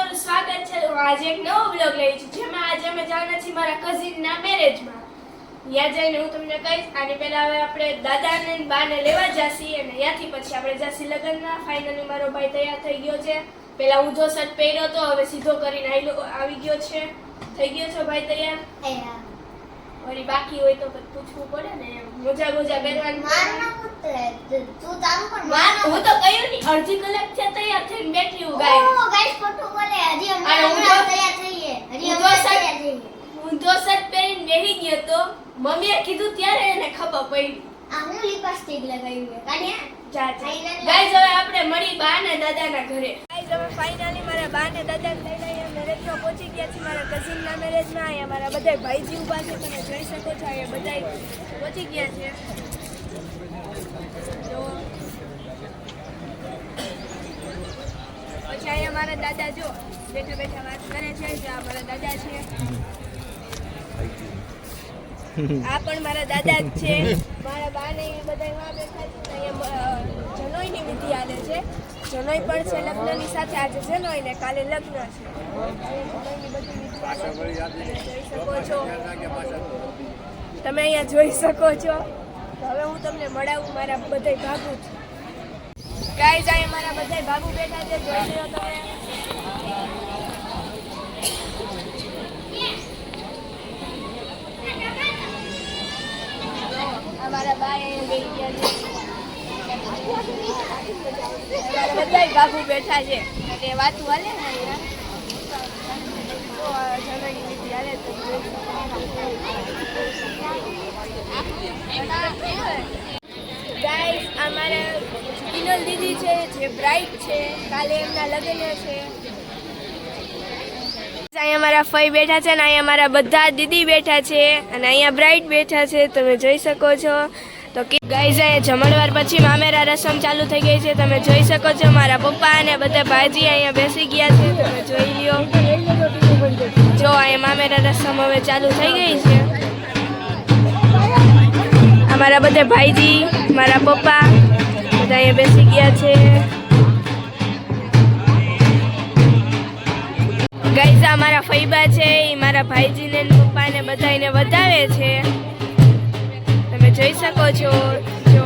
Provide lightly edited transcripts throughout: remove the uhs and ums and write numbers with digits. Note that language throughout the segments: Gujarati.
તમારું સ્વાગત છે. હું આજે એક નવો બ્લોગ લઈ છું જેમાં આજે અમે જવાના છીએ મારા કઝિનના મેરેજમાં. ત્યાં જઈને હું તમને કહીશ. આની પહેલા હવે આપણે દાદાને અને બાને લેવા જાસી અને ત્યાંથી પછી આપણે જાસી લગ્નમાં. ફાઇનલી મારો ભાઈ તૈયાર થઈ ગયો છે. પહેલા ઊંધો શર્ટ પહેર્યો હતો, હવે સીધો કરીને આવી ગયો છે. થઈ ગયો છો ભાઈ તૈયાર? વળી બાકી હોય તો પૂછવું પડે ને. મોજા પહેરવાનું. હું તો કહ્યું નહીં, અડધી કલાક થી તૈયાર થઈને બેઠી હું. ગાઈસ ખોટું બોલે. હજી અમે તૈયાર થઈએ. ઊંધો શર્ટ પહેરીને બેહી ગયો તો મમ્મીએ કીધું ત્યારે એને ખબર પડી. હું લિપસ્ટિક લગાવી છે. ગાઈસ હવે આપણે મળી બા ને દાદાના ઘરે. ગાઈસ હવે ફાઇનલી મારા બા ને દાદાને લઈને અહીંયા મેરેજમાં પહોંચી ગયા છે. મારા કઝિનના મેરેજમાં. અહીંયા મારા બધા ભાઈજી ઊભા છે, તમે જોઈ શકો છો. અહીંયા બધા પહોંચી ગયા છે. જો પછી અહીંયા મારા દાદા જો બેઠા બેઠા વાત કરે છે. જો આ મારા દાદા છે. આ પણ મારા દાદા જ છે. મારા બા ને બધા એવા બેઠા છે. અહીંયા જનોઈની વિધિ હાલે છે. જનોઈ પણ છે લગ્નની સાથે. આજે જનોઈ ને કાલે લગ્ન છે. જનોઈની બધી વિધિ હાલે જોઈ શકો છો તમે. અહીંયા જોઈ શકો છો. હવે હું તમને મળાવું મારા બધા ભાગુ છું. ગાઈસ અહીંયા મારા બધા ભાગુ બેઠા છે. જોઈ લો તમે. અમારા બાય બેસી ગયા છે. બધા બાબુ બેઠા છે. એટલે વાતું હાલે ને ગાઈસ અમારા કિનલ દીદી છે જે બ્રાઇડ છે. કાલે એમના લગ્ન છે. અહીંયા મારા ફઈ બેઠા છે ને અહીંયા મારા બધા દીદી બેઠા છે અને અહીંયા બ્રાઇડ બેઠા છે. તમે જોઈ શકો છો. તો ગાઈઝ અહીંયા જમણવાર પછી મામેરા રસમ ચાલુ થઈ ગઈ છે. તમે જોઈ શકો છો. મારા પપ્પા અને બધા ભાઈજી અહીંયા બેસી ગયા છે. તમે જોઈ લ્યો. જો અહીંયા મામેરા રસમ હવે ચાલુ થઈ ગઈ છે. અમારા બધા ભાઈજી મારા પપ્પા બધા અહીંયા બેસી ગયા છે. ગાઈઝ અમારા ફઈબા છે એ મારા ભાઈજીને પપ્પાને બધાને વધાવે છે. તમે જોઈ શકો છો. જો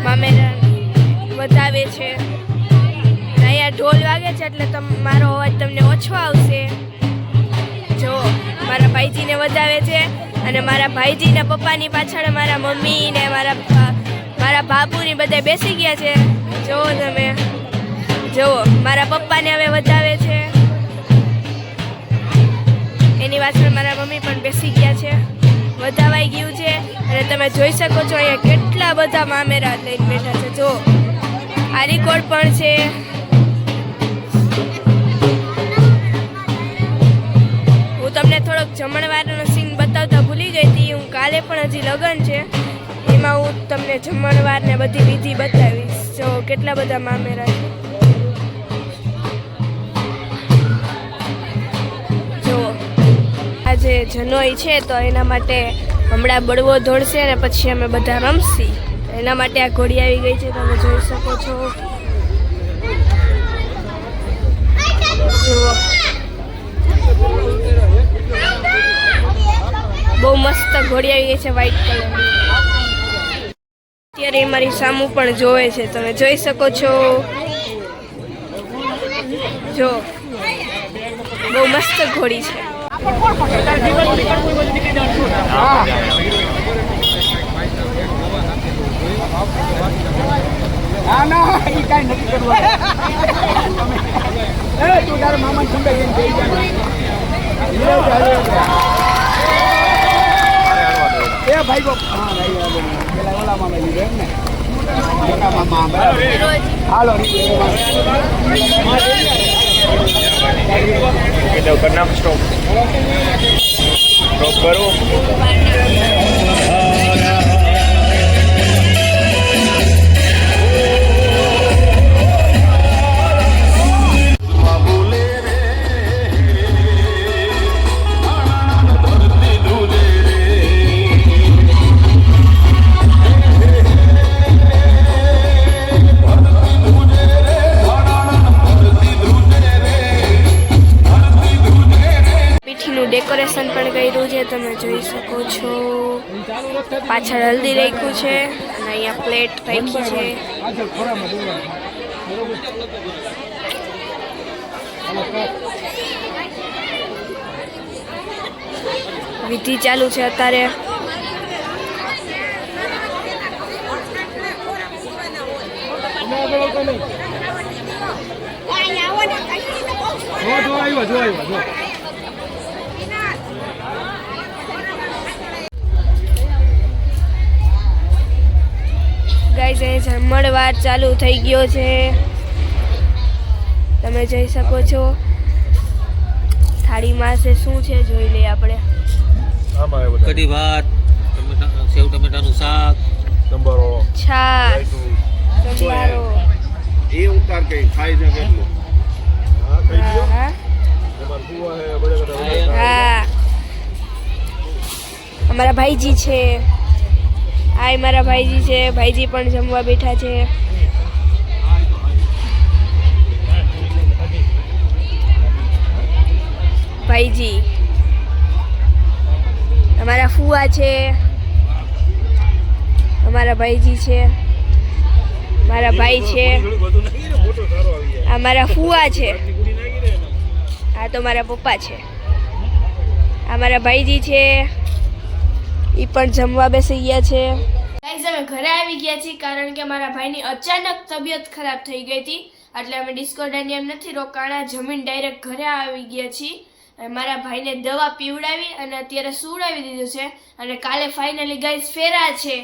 મામેરા વધાવે છે. અહીંયા ઢોલ વાગે છે એટલે મારો અવાજ તમને ઓછો આવશે. જો મારા ભાઈજીને વધાવે છે અને મારા ભાઈજીના પપ્પાની પાછળ મારા મમ્મી ને મારા બાપુની બધા બેસી ગયા છે. જુઓ તમે. જુઓ મારા પપ્પાને હવે વધાવે છે. એની પાછળ મારા મમ્મી પણ બેસી ગયા છે. વધાવાઈ ગયું છે અને તમે જોઈ શકો છો અહીંયા કેટલા બધા મામેરા લઈને બેઠા છે. જો આ રેકોર્ડ પણ છે. હું તમને થોડોક જમણવારનો સીન બતાવતા ભૂલી ગઈ હતી. હું કાલે પણ હજી લગ્ન છે એમાં હું તમને જમણવાર ને બધી વિધિ બતાવીશ. જો કેટલા બધા મામેરા છે. આજે જનોઈ છે તો એના માટે હમણાં બળવો દોડશે અને પછી અમે બધા રમશી. એના માટે આ ઘોડી આવી ગઈ છે. તમે જોઈ શકો છો. જુઓ બહુ મસ્ત ઘોડી આવી ગઈ છે વ્હાઈટ કલરની. અત્યારે મારી સામું પણ જોવે છે. તમે જોઈ શકો છો. જો બહુ મસ્ત ઘોડી છે. સ્ટોપ કરો. ડેકોરેશન પણ કર્યું છે, તમે જોઈ શકો છો. પાછળ હલ્દી રાખ્યું છે અને અહીંયા પ્લેટ રાખી છે. વિધિ ચાલુ છે અત્યારે. ગાઈસ એ જમણવાર ચાલુ થઈ ગયો છે, તમે જોઈ શકો છો. થાળીમાં છે શું છે જોઈ લઈએ આપણે. કઢી ભાત, સેવ ટમેટાનું શાક, છાશ, સંભારો. એ ઉતાર કે ખાઈ છે કેટલું હા હા. અમારા ભાઈજી છે, આ મારા ભાઈજી છે. ભાઈજી પણ જમવા બેઠા છે. ભાઈજી અમારા ફુવા છે, અમારા ભાઈજી છે, મારા ભાઈ છે, આ મારા ફુવા છે, આ તો મારા પપ્પા છે, આ મારા ભાઈજી છે, એ પણ જમવા બેસી ગયા છે. ગાઈઝ અમે ઘરે આવી ગયા છીએ કારણ કે મારા ભાઈની અચાનક તબિયત ખરાબ થઈ ગઈ હતી, એટલે અમે ડિસ્કો દાંડિયા નથી રોકાણા, જમીન ડાયરેક્ટ ઘરે આવી ગયા છીએ. મારા ભાઈને દવા પીવડાવી અને અત્યારે સુવડાવી દીધું છે અને કાલે ફાઇનલી ગાઈઝ ફેરા છે.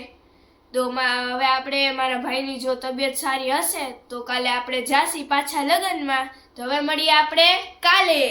તો હવે આપણે મારા ભાઈની જો તબિયત સારી હશે તો કાલે આપણે જાસી પાછા લગ્નમાં. તો હવે મળીએ આપણે કાલે.